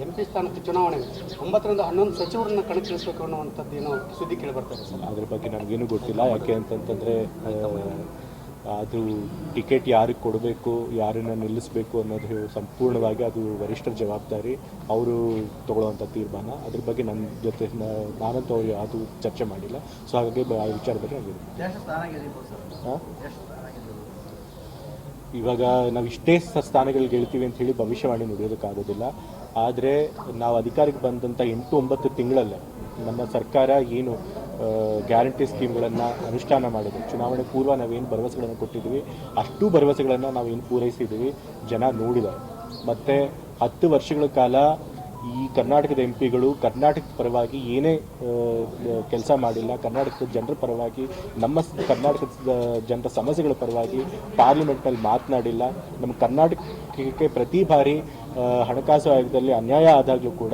MP ಸ್ಥಾನಕ್ಕೆ ಚುನಾವಣೆ 9ರಿಂದ 11 ಸಚಿವರನ್ನ ಕಣಕ್ಕಿಳಿಸಬೇಕು ಅನ್ನುವಂಥದ್ದು ಏನೋ ಸುದ್ದಿ ಕೇಳಿ ಬರ್ತಾರೆ ಸರ್. ಅದ್ರ ಬಗ್ಗೆ ನನಗೇನು ಗೊತ್ತಿಲ್ಲ. ಯಾಕೆ ಅಂತಂತಂದರೆ ಅದು ಟಿಕೆಟ್ ಯಾರಿಗೆ ಕೊಡಬೇಕು, ಯಾರನ್ನ ನಿಲ್ಲಿಸಬೇಕು ಅನ್ನೋದು ಸಂಪೂರ್ಣವಾಗಿ ಅದು ವರಿಷ್ಠರ ಜವಾಬ್ದಾರಿ, ಅವರು ತಗೊಳ್ಳುವಂಥ ತೀರ್ಮಾನ. ಅದ್ರ ಬಗ್ಗೆ ನನ್ನ ಜೊತೆ ನಾನಂತೂ ಅವ್ರು ಯಾವುದು ಚರ್ಚೆ ಮಾಡಿಲ್ಲ. ಸೊ ಹಾಗಾಗಿ ಆ ವಿಚಾರದಲ್ಲಿ ಹಾಂ ಇವಾಗ ನಾವು ಇಷ್ಟೇ ಸ್ಥಾನಗಳು ಗೆಲ್ತೀವಿ ಅಂತ ಹೇಳಿ ಭವಿಷ್ಯವಾಣಿ ನುಡಿಯೋದಕ್ಕಾಗೋದಿಲ್ಲ. ಆದರೆ ನಾವು ಅಧಿಕಾರಕ್ಕೆ ಬಂದಂಥ 8-9 ತಿಂಗಳಲ್ಲೇ ನಮ್ಮ ಸರ್ಕಾರ ಏನು ಗ್ಯಾರಂಟಿ ಸ್ಕೀಮ್ಗಳನ್ನು ಅನುಷ್ಠಾನ ಮಾಡಿದೆ, ಚುನಾವಣೆ ಪೂರ್ವ ನಾವೇನು ಭರವಸೆಗಳನ್ನು ಕೊಟ್ಟಿದ್ದೀವಿ ಅಷ್ಟೂ ಭರವಸೆಗಳನ್ನು ನಾವೇನು ಪೂರೈಸಿದ್ದೀವಿ ಜನ ನೋಡಿದ್ದಾರೆ. ಮತ್ತು 10 ವರ್ಷಗಳ ಕಾಲ ಈ ಕರ್ನಾಟಕದ MP ಗಳು ಕರ್ನಾಟಕದ ಪರವಾಗಿ ಏನೇ ಕೆಲಸ ಮಾಡಿಲ್ಲ, ಕರ್ನಾಟಕದ ಜನರ ಪರವಾಗಿ, ನಮ್ಮ ಕರ್ನಾಟಕದ ಜನರ ಸಮಸ್ಯೆಗಳ ಪರವಾಗಿ ಪಾರ್ಲಿಮೆಂಟ್ನಲ್ಲಿ ಮಾತನಾಡಿಲ್ಲ. ನಮ್ಮ ಕರ್ನಾಟಕಕ್ಕೆ ಪ್ರತಿ ಬಾರಿ ಹಣಕಾಸು ಆಯೋಗದಲ್ಲಿ ಅನ್ಯಾಯ ಆದಾಗಲೂ ಕೂಡ,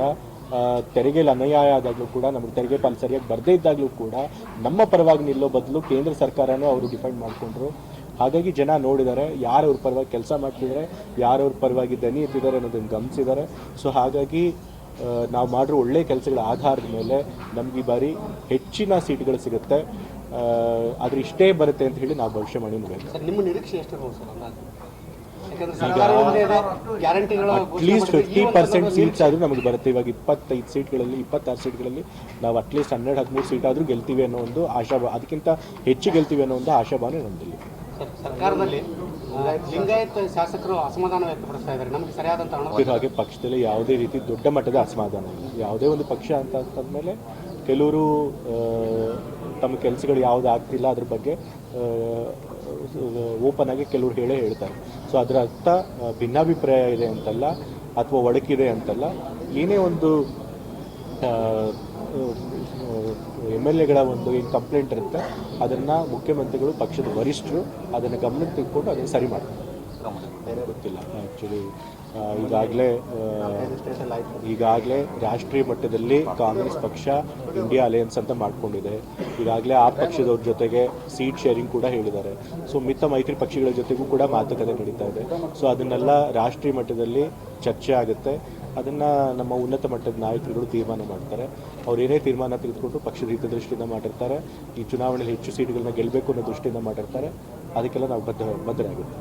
ತೆರಿಗೆಯಲ್ಲಿ ಅನ್ಯಾಯ ಆದಾಗಲೂ ಕೂಡ, ನಮಗೆ ತೆರಿಗೆ ಪಾಲು ಸರಿಯಾಗಿ ಬರದೇ ಇದ್ದಾಗಲೂ ಕೂಡ ನಮ್ಮ ಪರವಾಗಿ ನಿಲ್ಲೋ ಬದಲು ಕೇಂದ್ರ ಸರ್ಕಾರನೂ ಅವರು ಡಿಫೆಂಡ್ ಮಾಡಿಕೊಂಡ್ರು. ಹಾಗಾಗಿ ಜನ ನೋಡಿದ್ದಾರೆ ಯಾರವ್ರ ಪರವಾಗಿ ಕೆಲಸ ಮಾಡ್ತಿದ್ದಾರೆ, ಯಾರವ್ರ ಪರವಾಗಿ ದನಿ ಎತ್ತಿದ್ದಾರೆ ಅನ್ನೋದನ್ನು ಗಮನಿಸಿದ್ದಾರೆ. ಸೊ ಹಾಗಾಗಿ ನಾವು ಮಾಡಿರೋ ಒಳ್ಳೆಯ ಕೆಲಸಗಳ ಆಧಾರದ ಮೇಲೆ ನಮ್ಗೆ ಈ ಬಾರಿ ಹೆಚ್ಚಿನ ಸೀಟ್ಗಳು ಸಿಗುತ್ತೆ. ಆದರೆ ಇಷ್ಟೇ ಬರುತ್ತೆ ಅಂತ ಹೇಳಿ ನಾವು ಭವಿಷ್ಯವಾಣಿ ಮಾಡಬೇಕು. ನಿಮ್ಮ ನಿರೀಕ್ಷೆ ಎಷ್ಟಿರ್ಬೋದು ಸರ್? ಅಟ್ಲೀಸ್ಟ್ 50% ಸೀಟ್ಸ್ ಆದರೂ ನಮಗೆ ಬರುತ್ತೆ. ಇವಾಗ 25 ಸೀಟ್ಗಳಲ್ಲಿ 26 ಸೀಟ್ಗಳಲ್ಲಿ ನಾವು ಅಟ್ಲೀಸ್ಟ್ 12-13 ಸೀಟ್ ಆದರೂ ಗೆಲ್ತೀವಿ ಅನ್ನೋ ಒಂದು ಅದಕ್ಕಿಂತ ಹೆಚ್ಚು ಗೆಲ್ತೀವಿ ಅನ್ನೋ ಒಂದು ಆಶಾಭಾವನೆ ನಮ್ಮದಿಲ್ಲ. ಸರ್ಕಾರದಲ್ಲಿ ಲಿಂಗಾಯತ ಶಾಸಕರು ಅಸಮಾಧಾನ ವ್ಯಕ್ತಪಡಿಸ್ತಾ ಇದ್ದಾರೆ, ನಮಗೆ ಸರಿಯಾದಂಥ ಹಾಗೆ ಪಕ್ಷದಲ್ಲಿ ಯಾವುದೇ ರೀತಿ ದೊಡ್ಡ ಮಟ್ಟದ ಅಸಮಾಧಾನ ಇಲ್ಲ. ಯಾವುದೇ ಒಂದು ಪಕ್ಷ ಅಂತಂದಮೇಲೆ ಕೆಲವರು ತಮ್ಮ ಕೆಲಸಗಳು ಯಾವುದು ಆಗ್ತಿಲ್ಲ ಅದ್ರ ಬಗ್ಗೆ ಓಪನ್ ಆಗಿ ಕೆಲವರು ಹೇಳ್ತಾರೆ. ಸೊ ಅದರ ಅರ್ಥ ಭಿನ್ನಾಭಿಪ್ರಾಯ ಇದೆ ಅಂತಲ್ಲ, ಅಥವಾ ಒಡಕಿದೆ ಅಂತಲ್ಲ. ಏನೇ ಒಂದು MLAಗಳ ಒಂದು ಏನು ಕಂಪ್ಲೇಂಟ್ ಇರುತ್ತೆ ಅದನ್ನು ಮುಖ್ಯಮಂತ್ರಿಗಳು, ಪಕ್ಷದ ವರಿಷ್ಠರು ಅದನ್ನು ಗಮನಕ್ಕೆ ತೆಗೆದುಕೊಂಡು ಅದನ್ನು ಸರಿ ಮಾಡ್ತಾರೆ. ಗೊತ್ತಿಲ್ಲ ಆ್ಯಕ್ಚುಲಿ. ಈಗಾಗಲೇ ರಾಷ್ಟ್ರೀಯ ಮಟ್ಟದಲ್ಲಿ ಕಾಂಗ್ರೆಸ್ ಪಕ್ಷ ಇಂಡಿಯಾ ಅಲಯನ್ಸ್ ಅಂತ ಮಾಡ್ಕೊಂಡಿದೆ. ಈಗಾಗಲೇ ಆ ಪಕ್ಷದವ್ರ ಜೊತೆಗೆ ಸೀಟ್ ಶೇರಿಂಗ್ ಕೂಡ ಹೇಳಿದ್ದಾರೆ. ಸೊ ಮಿತ್ರ ಮೈತ್ರಿ ಪಕ್ಷಗಳ ಜೊತೆಗೂ ಕೂಡ ಮಾತುಕತೆ ನಡೀತಾ ಇದೆ. ಸೊ ಅದನ್ನೆಲ್ಲ ರಾಷ್ಟ್ರೀಯ ಮಟ್ಟದಲ್ಲಿ ಚರ್ಚೆ ಆಗುತ್ತೆ. ಅದನ್ನು ನಮ್ಮ ಉನ್ನತ ಮಟ್ಟದ ನಾಯಕರುಗಳು ತೀರ್ಮಾನ ಮಾಡ್ತಾರೆ. ಅವ್ರು ಏನೇ ತೀರ್ಮಾನ ತೆಗೆದುಕೊಂಡು ಪಕ್ಷದ ಹಿತದೃಷ್ಟಿಯಿಂದ ಮಾಡಿರ್ತಾರೆ. ಈ ಚುನಾವಣೆಯಲ್ಲಿ ಹೆಚ್ಚು ಸೀಟ್ಗಳನ್ನ ಗೆಲ್ಲಬೇಕು ಅನ್ನೋ ದೃಷ್ಟಿಯಿಂದ ಮಾಡಿರ್ತಾರೆ. ಅದಕ್ಕೆಲ್ಲ ನಾವು ಬದ್ಧರಾಗುತ್ತೆ.